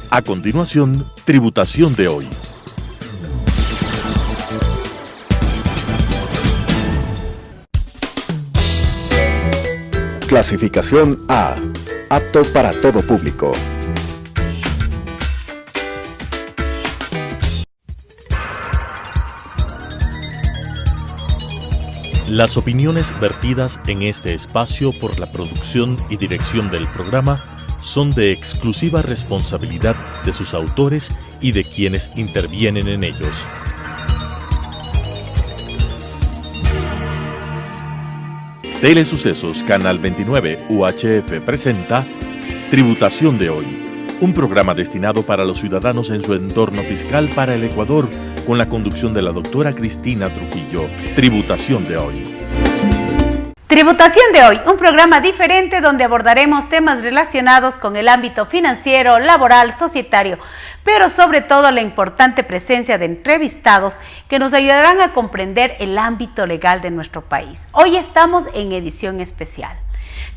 A continuación, Tributación de hoy. Clasificación A. Apto para todo público. Las opiniones vertidas en este espacio por la producción y dirección del programa son de exclusiva responsabilidad de sus autores y de quienes intervienen en ellos. Telesucesos Canal 29 UHF presenta Tributación de hoy, un programa destinado para los ciudadanos en su entorno fiscal para el Ecuador, con la conducción de la doctora Cristina Trujillo. Tributación de hoy. Tributación de hoy, un programa diferente donde abordaremos temas relacionados con el ámbito financiero, laboral, societario, pero sobre todo la importante presencia de entrevistados que nos ayudarán a comprender el ámbito legal de nuestro país. Hoy estamos en edición especial.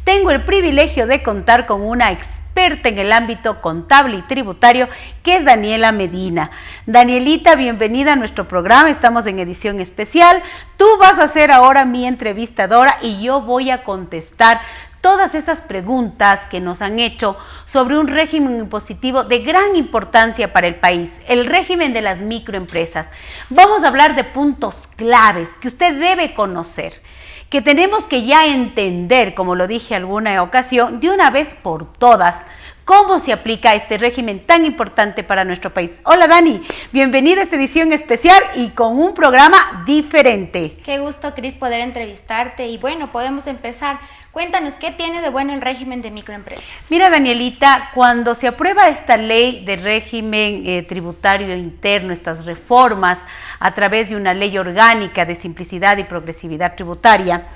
Tengo el privilegio de contar con una experta en el ámbito contable y tributario, que es Daniela Medina. Danielita, bienvenida a nuestro programa, estamos en edición especial. Tú vas a ser ahora mi entrevistadora y yo voy a contestar todas esas preguntas que nos han hecho sobre un régimen impositivo de gran importancia para el país, el régimen de las microempresas. Vamos a hablar de puntos claves que usted debe conocer, que tenemos que ya entender, como lo dije alguna ocasión, de una vez por todas, cómo se aplica este régimen tan importante para nuestro país. Hola Dani, bienvenida a esta edición especial y con un programa diferente. Qué gusto, Cris, poder entrevistarte y bueno, podemos empezar. Cuéntanos, ¿qué tiene de bueno el régimen de microempresas? Mira, Danielita, cuando se aprueba esta ley de régimen tributario interno, estas reformas a través de una ley orgánica de simplicidad y progresividad tributaria,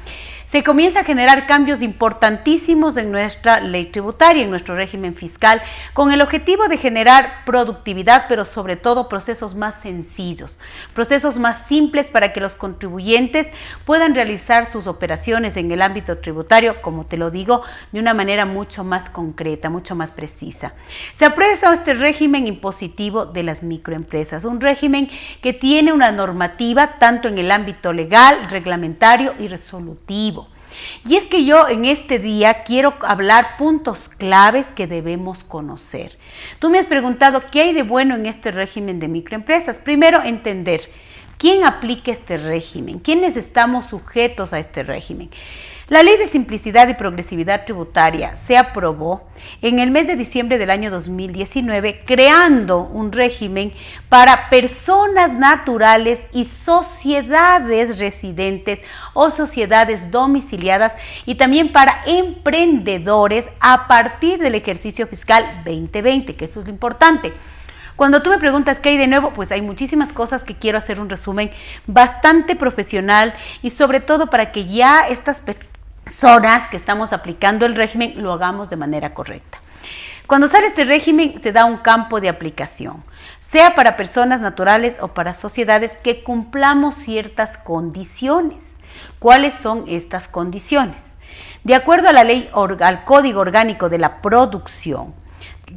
se comienza a generar cambios importantísimos en nuestra ley tributaria, en nuestro régimen fiscal, con el objetivo de generar productividad, pero sobre todo procesos más sencillos, procesos más simples para que los contribuyentes puedan realizar sus operaciones en el ámbito tributario, como te lo digo, de una manera mucho más concreta, mucho más precisa. Se aprueba este régimen impositivo de las microempresas, un régimen que tiene una normativa tanto en el ámbito legal, reglamentario y resolutivo. Y es que yo en este día quiero hablar puntos claves que debemos conocer. Tú me has preguntado qué hay de bueno en este régimen de microempresas. Primero, entender quién aplica este régimen, quiénes estamos sujetos a este régimen. La Ley de Simplicidad y Progresividad Tributaria se aprobó en el mes de diciembre del año 2019, creando un régimen para personas naturales y sociedades residentes o sociedades domiciliadas, y también para emprendedores a partir del ejercicio fiscal 2020, que eso es lo importante. Cuando tú me preguntas qué hay de nuevo, pues hay muchísimas cosas que quiero hacer un resumen bastante profesional y sobre todo para que ya estas personas que estamos aplicando el régimen lo hagamos de manera correcta. Cuando sale este régimen se da un campo de aplicación, sea para personas naturales o para sociedades que cumplamos ciertas condiciones. ¿Cuáles son estas condiciones? De acuerdo a la ley, al Código Orgánico de la Producción,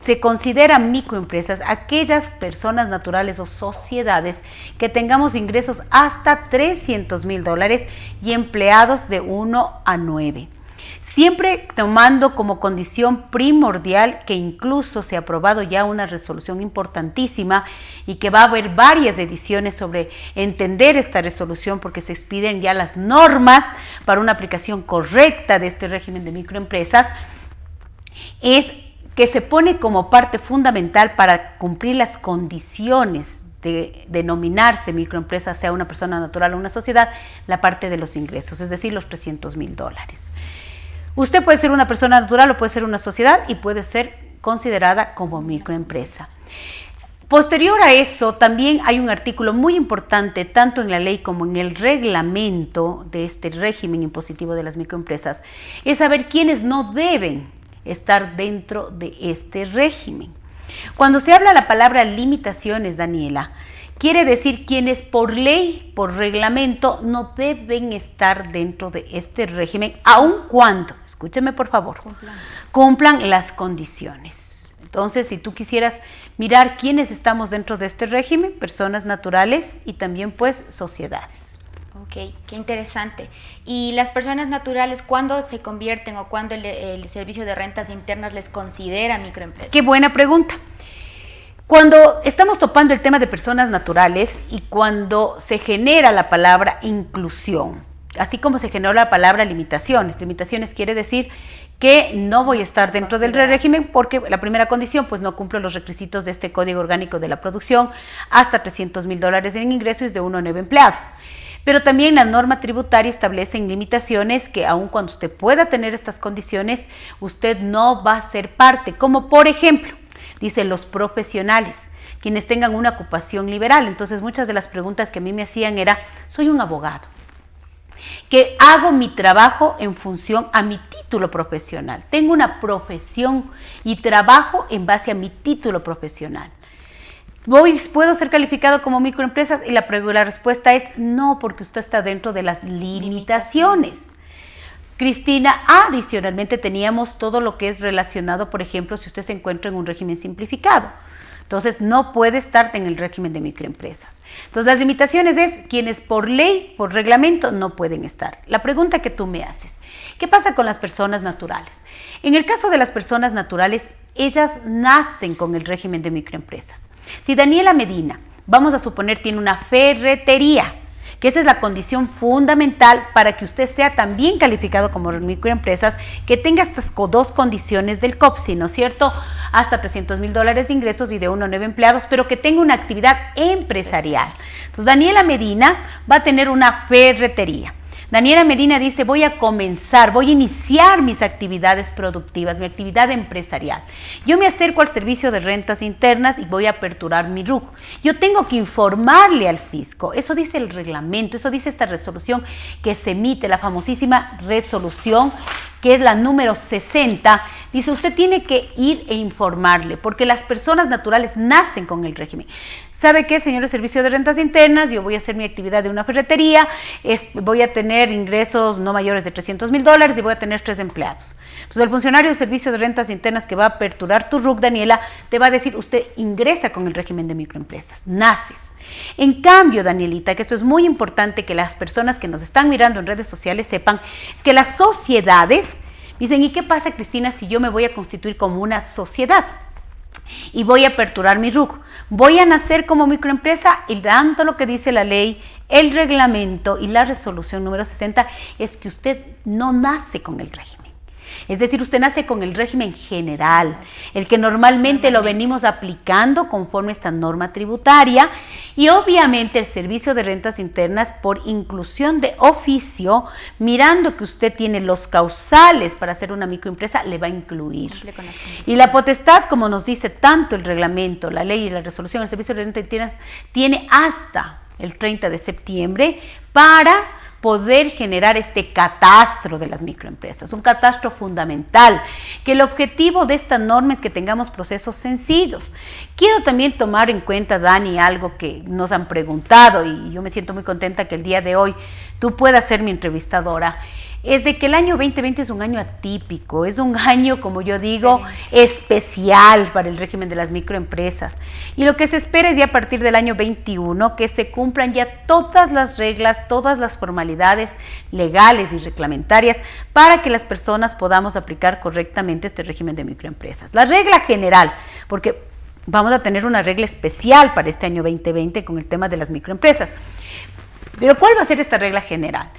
se consideran microempresas aquellas personas naturales o sociedades que tengamos ingresos hasta $300,000 y empleados de 1 a 9. Siempre tomando como condición primordial, que incluso se ha aprobado ya una resolución importantísima y que va a haber varias ediciones sobre entender esta resolución, porque se expiden ya las normas para una aplicación correcta de este régimen de microempresas, es que se pone como parte fundamental para cumplir las condiciones de denominarse microempresa, sea una persona natural o una sociedad, la parte de los ingresos, es decir, los $300,000. Usted puede ser una persona natural o puede ser una sociedad y puede ser considerada como microempresa. Posterior a eso, también hay un artículo muy importante, tanto en la ley como en el reglamento de este régimen impositivo de las microempresas, es saber quiénes no deben estar dentro de este régimen. Cuando se habla la palabra limitaciones, Daniela, quiere decir quienes por ley, por reglamento, no deben estar dentro de este régimen, aun cuando, escúcheme por favor, cumplan las condiciones. Entonces, si tú quisieras mirar quiénes estamos dentro de este régimen, personas naturales y también pues sociedades. Ok, qué interesante. ¿Y las personas naturales cuándo se convierten o cuándo el Servicio de Rentas Internas les considera microempresas? Qué buena pregunta. Cuando estamos topando el tema de personas naturales y cuando se genera la palabra inclusión, así como se generó la palabra limitaciones. Limitaciones quiere decir que no voy a estar dentro del régimen porque la primera condición, pues no cumplo los requisitos de este Código Orgánico de la Producción, hasta $300,000 en ingresos y de 1 a 9 empleados. Pero también la norma tributaria establece limitaciones que aun cuando usted pueda tener estas condiciones, usted no va a ser parte, como por ejemplo, dice los profesionales, quienes tengan una ocupación liberal. Entonces muchas de las preguntas que a mí me hacían era, soy un abogado, que hago mi trabajo en función a mi título profesional, tengo una profesión y trabajo en base a mi título profesional. ¿Puedo ser calificado como microempresas? Y la respuesta es no, porque usted está dentro de las limitaciones. Cristina, adicionalmente teníamos todo lo que es relacionado, por ejemplo, si usted se encuentra en un régimen simplificado. Entonces, no puede estar en el régimen de microempresas. Entonces, las limitaciones es quienes por ley, por reglamento, no pueden estar. La pregunta que tú me haces, ¿qué pasa con las personas naturales? En el caso de las personas naturales, ellas nacen con el régimen de microempresas. Si Daniela Medina, vamos a suponer, tiene una ferretería, que esa es la condición fundamental para que usted sea también calificado como microempresas, que tenga estas dos condiciones del COPSI, ¿no es cierto? Hasta $300,000 de ingresos y de 1 a 9 empleados, pero que tenga una actividad empresarial. Entonces, Daniela Medina va a tener una ferretería. Daniela Medina dice, voy a iniciar mis actividades productivas, mi actividad empresarial. Yo me acerco al Servicio de Rentas Internas y voy a aperturar mi RUC. Yo tengo que informarle al fisco, eso dice el reglamento, eso dice esta resolución que se emite, la famosísima resolución, que es la número 60, dice usted tiene que ir e informarle, porque las personas naturales nacen con el régimen. ¿Sabe qué, señores Servicio de Rentas Internas? Yo voy a hacer mi actividad de una ferretería, voy a tener ingresos no mayores de $300,000 y voy a tener 3 empleados. Entonces el funcionario del Servicio de Rentas Internas que va a aperturar tu RUC, Daniela, te va a decir, usted ingresa con el régimen de microempresas, naces. En cambio, Danielita, que esto es muy importante que las personas que nos están mirando en redes sociales sepan, es que las sociedades dicen, ¿y qué pasa, Cristina, si yo me voy a constituir como una sociedad y voy a aperturar mi RUC? Voy a nacer como microempresa y tanto lo que dice la ley, el reglamento y la resolución número 60 es que usted no nace con el régimen. Es decir, usted nace con el régimen general, el que normalmente lo venimos aplicando conforme a esta norma tributaria, y obviamente el Servicio de Rentas Internas, por inclusión de oficio, mirando que usted tiene los causales para hacer una microempresa, le va a incluir. Y la potestad, como nos dice tanto el reglamento, la ley y la resolución, el Servicio de Rentas Internas tiene hasta el 30 de septiembre para poder generar este catastro de las microempresas, un catastro fundamental, que el objetivo de esta norma es que tengamos procesos sencillos. Quiero también tomar en cuenta, Dani, algo que nos han preguntado y yo me siento muy contenta que el día de hoy tú puedas ser mi entrevistadora, es de que el año 2020 es un año atípico, es un año, como yo digo, especial para el régimen de las microempresas. Y lo que se espera es ya a partir del año 21 que se cumplan ya todas las reglas, todas las formalidades legales y reglamentarias para que las personas podamos aplicar correctamente este régimen de microempresas. La regla general, porque vamos a tener una regla especial para este año 2020 con el tema de las microempresas. Pero ¿cuál va a ser esta regla general?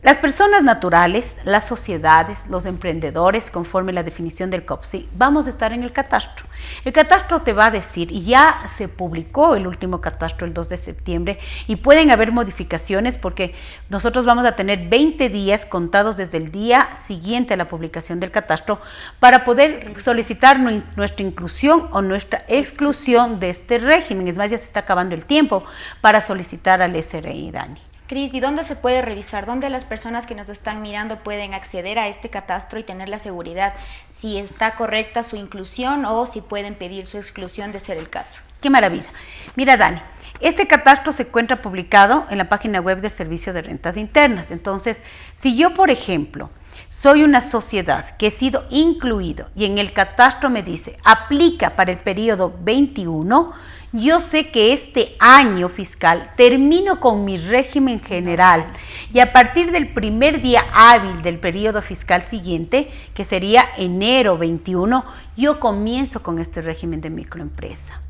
Las personas naturales, las sociedades, los emprendedores, conforme la definición del COPSI, vamos a estar en el catastro. El catastro te va a decir, y ya se publicó el último catastro el 2 de septiembre, y pueden haber modificaciones porque nosotros vamos a tener 20 días contados desde el día siguiente a la publicación del catastro para poder solicitar nuestra inclusión o nuestra exclusión de este régimen. Es más, ya se está acabando el tiempo para solicitar al SRI, Dani. Cris, ¿y dónde se puede revisar? ¿Dónde las personas que nos están mirando pueden acceder a este catastro y tener la seguridad si está correcta su inclusión o si pueden pedir su exclusión de ser el caso? ¡Qué maravilla! Mira, Dani, este catastro se encuentra publicado en la página web del Servicio de Rentas Internas. Entonces, si yo, por ejemplo, soy una sociedad que he sido incluido y en el catastro me dice, aplica para el periodo 21, yo sé que este año fiscal termino con mi régimen general y a partir del primer día hábil del periodo fiscal siguiente, que sería enero 21, yo comienzo con este régimen de microempresa.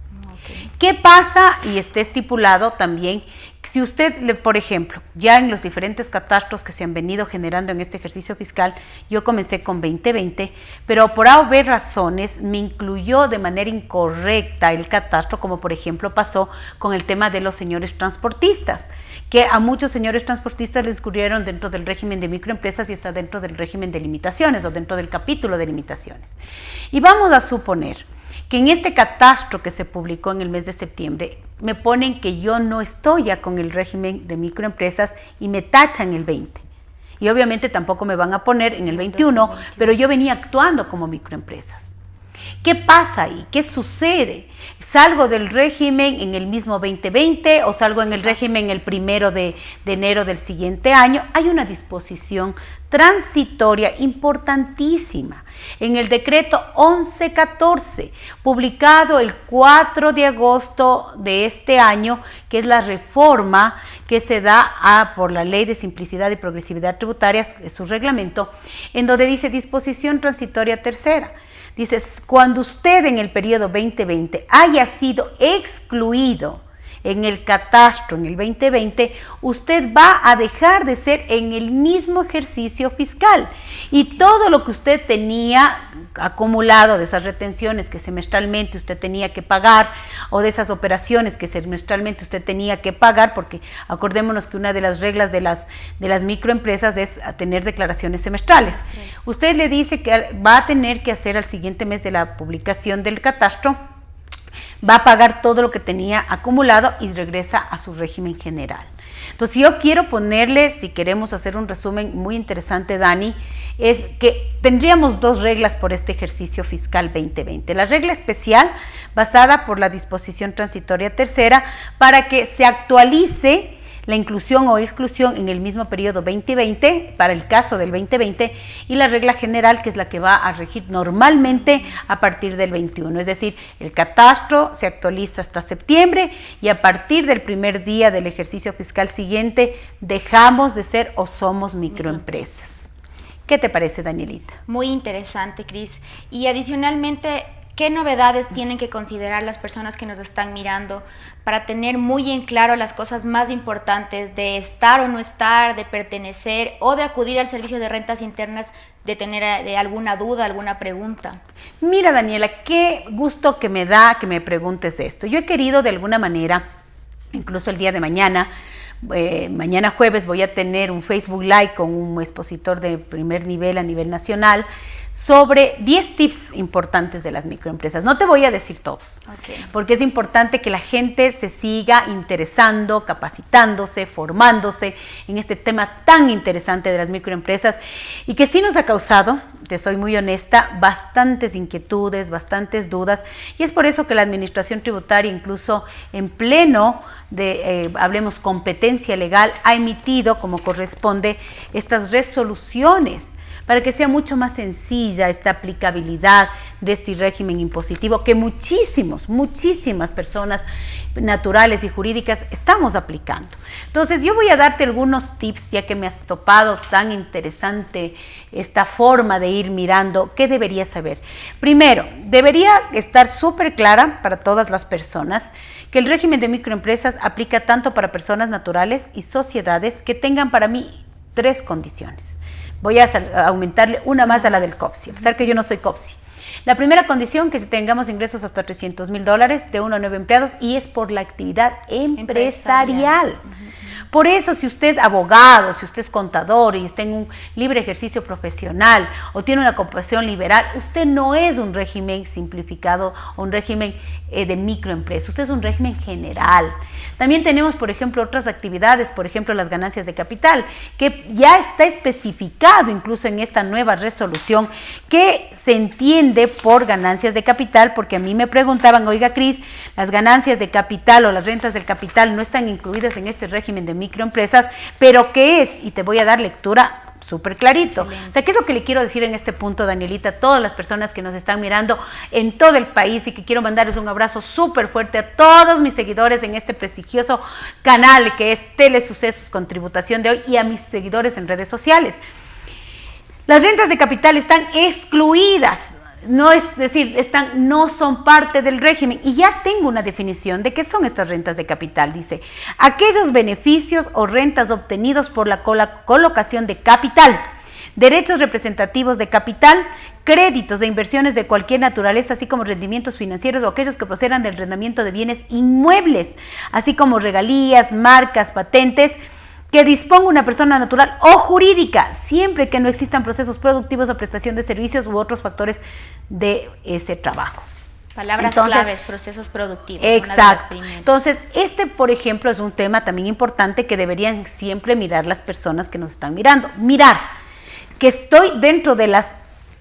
Okay. ¿Qué pasa? Y está estipulado también, si usted, por ejemplo, ya en los diferentes catastros que se han venido generando en este ejercicio fiscal, yo comencé con 2020, pero por haber razones me incluyó de manera incorrecta el catastro, como por ejemplo pasó con el tema de los señores transportistas, que a muchos señores transportistas les incluyeron dentro del régimen de microempresas y está dentro del régimen de limitaciones o dentro del capítulo de limitaciones. Y vamos a suponer que en este catastro que se publicó en el mes de septiembre, me ponen que yo no estoy ya con el régimen de microempresas y me tachan el 20. Y obviamente tampoco me van a poner en el 21, pero yo venía actuando como microempresas. ¿Qué pasa ahí? ¿Qué sucede? ¿Salgo del régimen en el mismo 2020 o salgo en el régimen el 1 de enero del siguiente año? Hay una disposición transitoria importantísima en el decreto 1114, publicado el 4 de agosto de este año, que es la reforma que se da por la Ley de Simplicidad y Progresividad Tributarias, es su reglamento, en donde dice disposición transitoria tercera. Dice, cuando usted en el periodo 2020 haya sido excluido en el catastro en el 2020, usted va a dejar de ser en el mismo ejercicio fiscal y todo lo que usted tenía acumulado de esas retenciones que semestralmente usted tenía que pagar o de esas operaciones que semestralmente usted tenía que pagar, porque acordémonos que una de las reglas de las microempresas es tener declaraciones semestrales. Usted le dice que va a tener que hacer al siguiente mes de la publicación del catastro, va a pagar todo lo que tenía acumulado y regresa a su régimen general. Entonces, yo quiero ponerle, si queremos hacer un resumen muy interesante, Dani, es que tendríamos dos reglas por este ejercicio fiscal 2020. La regla especial, basada por la disposición transitoria tercera, para que se actualice la inclusión o exclusión en el mismo periodo 2020, para el caso del 2020, y la regla general, que es la que va a regir normalmente a partir del 21. Es decir, el catastro se actualiza hasta septiembre y a partir del primer día del ejercicio fiscal siguiente dejamos de ser o somos microempresas. ¿Qué te parece, Danielita? Muy interesante, Cris. Y adicionalmente, ¿qué novedades tienen que considerar las personas que nos están mirando para tener muy en claro las cosas más importantes de estar o no estar, de pertenecer o de acudir al servicio de rentas internas, de tener alguna duda, alguna pregunta? Mira, Daniela, qué gusto que me da que me preguntes esto. Yo he querido de alguna manera, incluso el día de mañana jueves voy a tener un Facebook Live con un expositor de primer nivel a nivel nacional sobre 10 tips importantes de las microempresas. No te voy a decir todos, porque es importante que la gente se siga interesando, capacitándose, formándose en este tema tan interesante de las microempresas y que sí nos ha causado, te soy muy honesta, bastantes inquietudes, bastantes dudas, y es por eso que la Administración Tributaria, incluso en pleno de, hablemos, competencia legal, ha emitido, como corresponde, estas resoluciones para que sea mucho más sencilla esta aplicabilidad de este régimen impositivo que muchísimas personas naturales y jurídicas estamos aplicando. Entonces, yo voy a darte algunos tips, ya que me has topado tan interesante esta forma de ir mirando qué deberías saber. Primero, debería estar súper clara para todas las personas que el régimen de microempresas aplica tanto para personas naturales y sociedades que tengan para mí 3 condiciones. Voy a aumentarle una más a la del COPSI, a pesar que yo no soy COPSI. La primera condición, que tengamos ingresos hasta $300,000 de 1 a 9 empleados, y es por la actividad empresarial. Por eso, si usted es abogado, si usted es contador y está en un libre ejercicio profesional o tiene una ocupación liberal, usted no es un régimen simplificado o un régimen de microempresa, usted es un régimen general. También tenemos, por ejemplo, otras actividades, por ejemplo, las ganancias de capital, que ya está especificado incluso en esta nueva resolución que se entiende por ganancias de capital, porque a mí me preguntaban, oiga, Cris, las ganancias de capital o las rentas del capital no están incluidas en este régimen de microempresas, pero ¿qué es? Y te voy a dar lectura súper clarito. Excelente. O sea, ¿qué es lo que le quiero decir en este punto, Danielita, a todas las personas que nos están mirando en todo el país, y que quiero mandarles un abrazo súper fuerte a todos mis seguidores en este prestigioso canal que es Telesucesos con Tributación de Hoy, y a mis seguidores en redes sociales? Las rentas de capital están excluidas. No es decir, no son parte del régimen, y ya tengo una definición de qué son estas rentas de capital. Dice: aquellos beneficios o rentas obtenidos por la colocación de capital, derechos representativos de capital, créditos de inversiones de cualquier naturaleza, así como rendimientos financieros o aquellos que procedan del arrendamiento de bienes inmuebles, así como regalías, marcas, patentes, que disponga una persona natural o jurídica, siempre que no existan procesos productivos o prestación de servicios u otros factores de ese trabajo. Palabras claves, procesos productivos. Exacto. Entonces, por ejemplo, es un tema también importante que deberían siempre mirar las personas que nos están mirando. Mirar que estoy dentro de las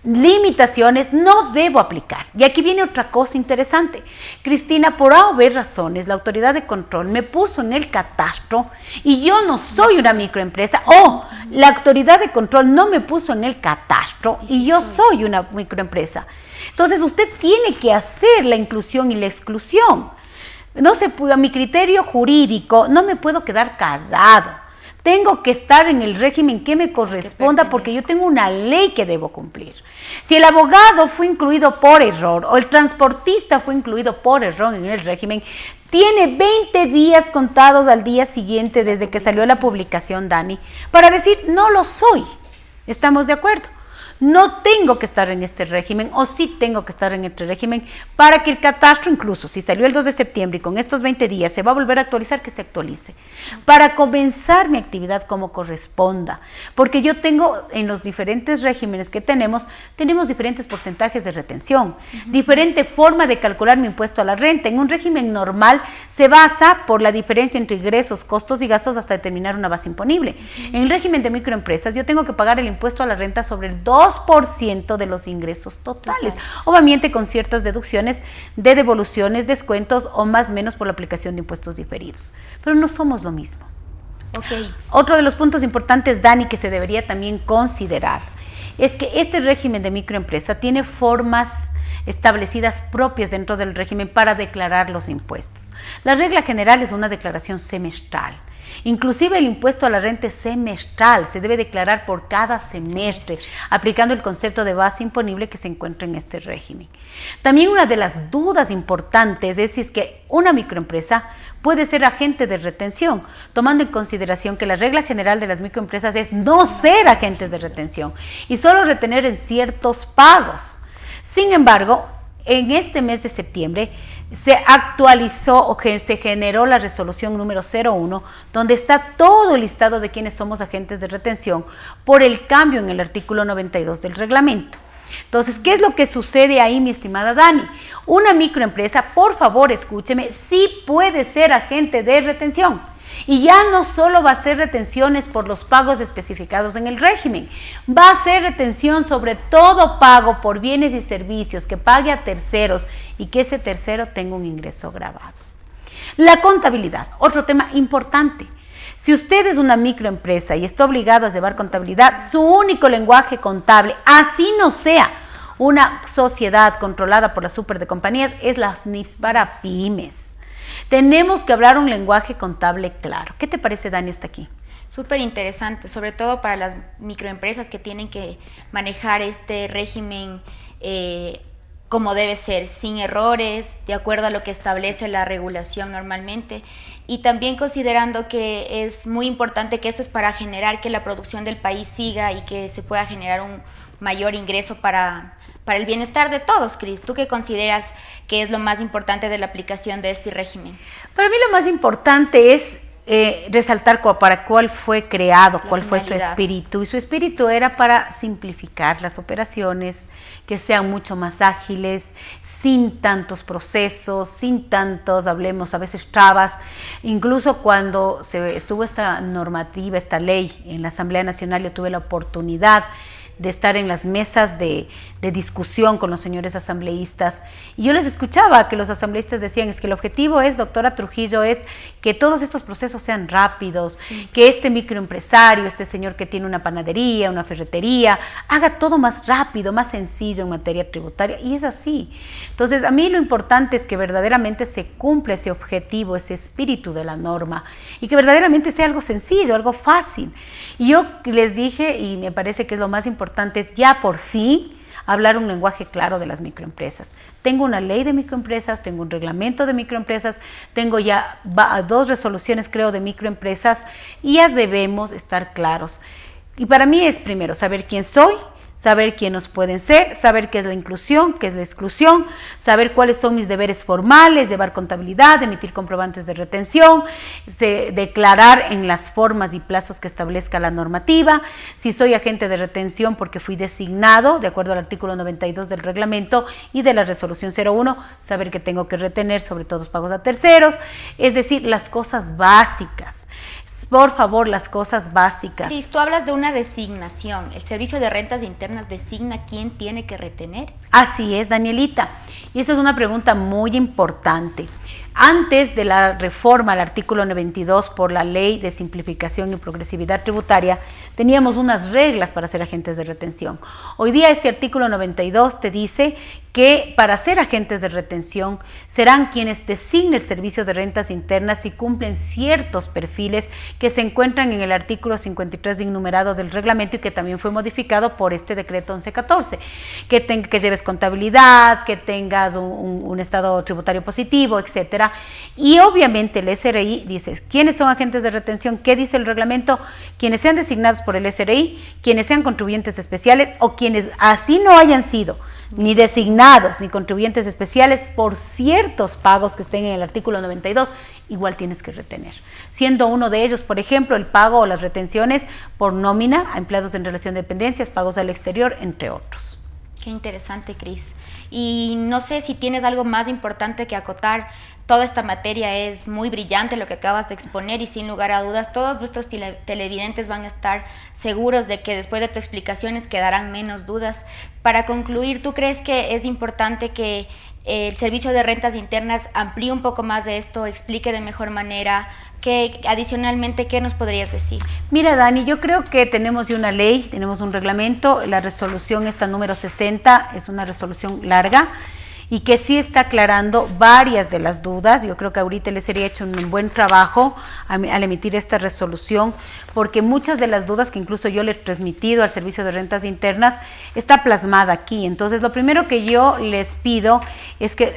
limitaciones, no debo aplicar. Y aquí viene otra cosa interesante. Cristina, por A o B razones, la autoridad de control me puso en el catastro y yo no soy una microempresa, o la autoridad de control no me puso en el catastro y yo soy una microempresa. Entonces usted tiene que hacer la inclusión y la exclusión. No se puede, a mi criterio jurídico, no me puedo quedar callado. Tengo que estar en el régimen que me corresponda, porque yo tengo una ley que debo cumplir. Si el abogado fue incluido por error o el transportista fue incluido por error en el régimen, tiene 20 días contados al día siguiente desde que salió la publicación, Dani, para decir: no lo soy. ¿Estamos de acuerdo? No tengo que estar en este régimen, o sí tengo que estar en este régimen, para que el catastro, incluso si salió el 2 de septiembre y con estos 20 días se va a volver a actualizar, que se actualice, para comenzar mi actividad como corresponda. Porque yo tengo, en los diferentes regímenes que tenemos diferentes porcentajes de retención, diferente forma de calcular mi impuesto a la renta. En un régimen normal se basa por la diferencia entre ingresos, costos y gastos hasta determinar una base imponible. En el régimen de microempresas yo tengo que pagar el impuesto a la renta sobre el 2% de los ingresos totales, obviamente con ciertas deducciones de devoluciones, descuentos o más o menos por la aplicación de impuestos diferidos. Pero no somos lo mismo. Otro de los puntos importantes, Dani, que se debería también considerar, es que este régimen de microempresa tiene formas establecidas propias dentro del régimen para declarar los impuestos. La regla general es una declaración semestral. Inclusive el impuesto a la renta es semestral, se debe declarar por cada semestre, aplicando el concepto de base imponible que se encuentra en este régimen. También una de las dudas importantes es si es que una microempresa puede ser agente de retención, tomando en consideración que la regla general de las microempresas es no ser agentes de retención y solo retener en ciertos pagos. Sin embargo, en este mes de septiembre se actualizó o que se generó la resolución número 01, donde está todo el listado de quienes somos agentes de retención por el cambio en el artículo 92 del reglamento. Entonces, ¿qué es lo que sucede ahí, mi estimada Dani? Una microempresa, por favor, escúcheme, sí puede ser agente de retención. Y ya no solo va a ser retenciones por los pagos especificados en el régimen, va a ser retención sobre todo pago por bienes y servicios que pague a terceros y que ese tercero tenga un ingreso grabado. La contabilidad, otro tema importante. Si usted es una microempresa y está obligado a llevar contabilidad, su único lenguaje contable, así no sea una sociedad controlada por la super de compañías, es las NIFs para pymes. Tenemos que hablar un lenguaje contable claro. ¿Qué te parece, Dani, hasta aquí? Súper interesante, sobre todo para las microempresas que tienen que manejar este régimen como debe ser, sin errores, de acuerdo a lo que establece la regulación normalmente. Y también considerando que es muy importante que esto es para generar que la producción del país siga y que se pueda generar un mayor ingreso para el bienestar de todos. Cris, ¿tú qué consideras que es lo más importante de la aplicación de este régimen? Para mí lo más importante es resaltar para cuál fue creado, cuál fue su espíritu. Y su espíritu era para simplificar las operaciones, que sean mucho más ágiles, sin tantos procesos, sin tantos, hablemos a veces, trabas. Incluso cuando estuvo esta normativa, esta ley en la Asamblea Nacional, yo tuve la oportunidad de estar en las mesas de discusión con los señores asambleístas, y yo les escuchaba que los asambleístas decían, es que el objetivo es, doctora Trujillo, es que todos estos procesos sean rápidos, sí, que este microempresario, este señor que tiene una panadería, una ferretería, haga todo más rápido, más sencillo en materia tributaria, y es así. Entonces, a mí lo importante es que verdaderamente se cumpla ese objetivo, ese espíritu de la norma, y que verdaderamente sea algo sencillo, algo fácil. Y yo les dije, y me parece que es lo más importante, es ya por fin hablar un lenguaje claro de las microempresas. Tengo una ley de microempresas, tengo un reglamento de microempresas, tengo ya 2 resoluciones, creo, de microempresas, y ya debemos estar claros. Y para mí es primero saber quién soy, saber quiénes pueden ser, saber qué es la inclusión, qué es la exclusión, saber cuáles son mis deberes formales, llevar contabilidad, emitir comprobantes de retención, declarar en las formas y plazos que establezca la normativa, si soy agente de retención porque fui designado de acuerdo al artículo 92 del reglamento y de la resolución 01, saber que tengo que retener sobre todo los pagos a terceros, es decir, las cosas básicas. Por favor, las cosas básicas. Cris, tú hablas de una designación. ¿El Servicio de Rentas Internas designa quién tiene que retener? Así es, Danielita. Y eso es una pregunta muy importante. Antes de la reforma al artículo 92 por la Ley de Simplificación y Progresividad Tributaria, teníamos unas reglas para ser agentes de retención. Hoy día este artículo 92 te dice que para ser agentes de retención serán quienes designen el Servicio de Rentas Internas y cumplen ciertos perfiles que se encuentran en el artículo 53 enumerado del reglamento y que también fue modificado por este decreto 1114, que lleves contabilidad, que tengas un estado tributario positivo, etcétera. Y obviamente el SRI dice, ¿quiénes son agentes de retención? ¿Qué dice el reglamento? Quienes sean designados por el SRI, quienes sean contribuyentes especiales o quienes así no hayan sido ni designados ni contribuyentes especiales por ciertos pagos que estén en el artículo 92, igual tienes que retener. Siendo uno de ellos, por ejemplo, el pago o las retenciones por nómina a empleados en relación de dependencias, pagos al exterior, entre otros. Qué interesante, Cris. Y no sé si tienes algo más importante que acotar. Toda esta materia es muy brillante, lo que acabas de exponer, y sin lugar a dudas todos nuestros televidentes van a estar seguros de que después de tus explicaciones quedarán menos dudas. Para concluir, ¿tú crees que es importante que el Servicio de Rentas Internas amplíe un poco más de esto, explique de mejor manera? Adicionalmente, ¿qué nos podrías decir? Mira, Dani, yo creo que tenemos ya una ley, tenemos un reglamento, la resolución esta número 60 es una resolución larga y que sí está aclarando varias de las dudas. Yo creo que ahorita les sería hecho un buen trabajo al emitir esta resolución, porque muchas de las dudas que incluso yo le he transmitido al Servicio de Rentas Internas está plasmada aquí. Entonces, lo primero que yo les pido es que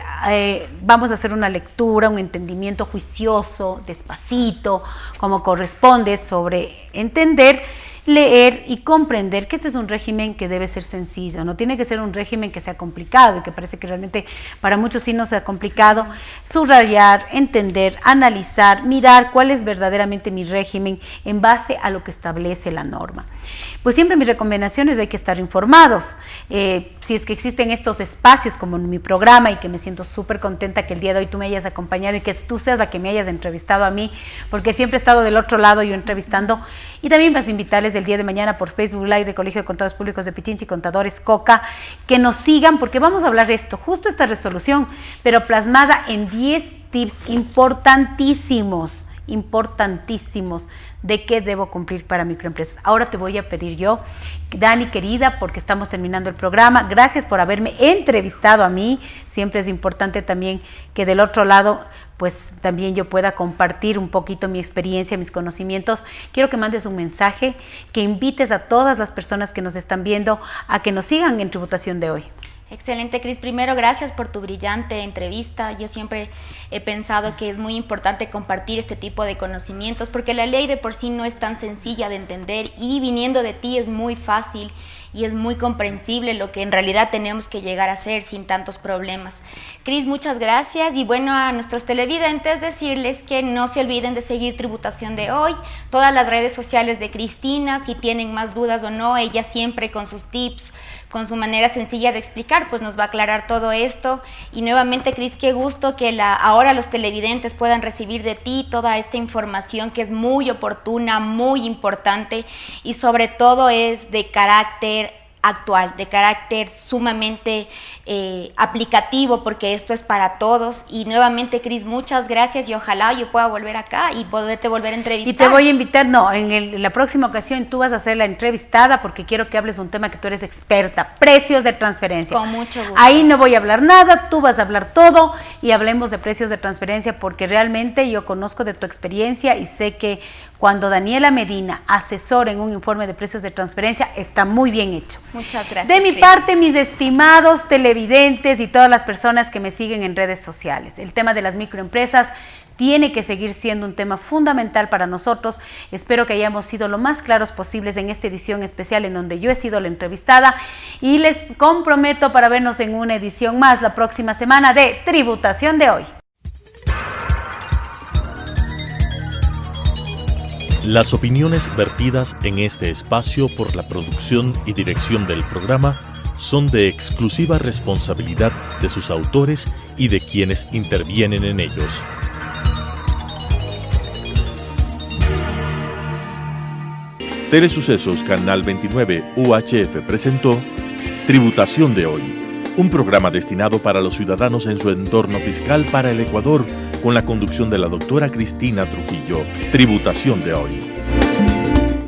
vamos a hacer una lectura, un entendimiento juicioso, despacito, como corresponde, sobre entender, leer y comprender que este es un régimen que debe ser sencillo, no tiene que ser un régimen que sea complicado y que parece que realmente para muchos sí no sea complicado. Subrayar, entender, analizar, mirar cuál es verdaderamente mi régimen en base a lo que establece la norma. Pues siempre mis recomendaciones hay que estar informados. Si es que existen estos espacios como en mi programa, y que me siento súper contenta que el día de hoy tú me hayas acompañado y que tú seas la que me hayas entrevistado a mí, porque siempre he estado del otro lado yo entrevistando. Y también vas a invitarles el día de mañana por Facebook Live de Colegio de Contadores Públicos de Pichincha y Contadores Coca, que nos sigan, porque vamos a hablar de esto, justo esta resolución, pero plasmada en 10 tips importantísimos de qué debo cumplir para microempresas. Ahora te voy a pedir yo, Dani querida, porque estamos terminando el programa, gracias por haberme entrevistado a mí. Siempre es importante también que del otro lado pues también yo pueda compartir un poquito mi experiencia, mis conocimientos. Quiero que mandes un mensaje, que invites a todas las personas que nos están viendo a que nos sigan en Tributación de Hoy. Excelente, Cris. Primero, gracias por tu brillante entrevista. Yo siempre he pensado que es muy importante compartir este tipo de conocimientos, porque la ley de por sí no es tan sencilla de entender, y viniendo de ti es muy fácil y es muy comprensible lo que en realidad tenemos que llegar a hacer sin tantos problemas. Cris, muchas gracias. Y bueno, a nuestros televidentes decirles que no se olviden de seguir Tributación de Hoy, todas las redes sociales de Cristina, si tienen más dudas o no, ella siempre con sus tips, con su manera sencilla de explicar, pues nos va a aclarar todo esto. Y nuevamente, Cris, qué gusto que ahora los televidentes puedan recibir de ti toda esta información que es muy oportuna, muy importante, y sobre todo es de carácter actual, de carácter sumamente aplicativo, porque esto es para todos. Y nuevamente, Cris, muchas gracias y ojalá yo pueda volver acá y poderte volver a entrevistar. Y te voy a invitar, en la próxima ocasión tú vas a ser la entrevistada porque quiero que hables de un tema que tú eres experta, precios de transferencia. Con mucho gusto. Ahí no voy a hablar nada, tú vas a hablar todo y hablemos de precios de transferencia porque realmente yo conozco de tu experiencia y sé que cuando Daniela Medina asesora en un informe de precios de transferencia está muy bien hecho. Muchas gracias. De mi parte, mis estimados televidentes y todas las personas que me siguen en redes sociales, el tema de las microempresas tiene que seguir siendo un tema fundamental para nosotros. Espero que hayamos sido lo más claros posibles en esta edición especial en donde yo he sido la entrevistada y les comprometo para vernos en una edición más la próxima semana de Tributación de Hoy. Las opiniones vertidas en este espacio por la producción y dirección del programa son de exclusiva responsabilidad de sus autores y de quienes intervienen en ellos. Telesucesos Canal 29 UHF presentó Tributación de Hoy, un programa destinado para los ciudadanos en su entorno fiscal para el Ecuador, con la conducción de la doctora Cristina Trujillo. Tributación de Hoy.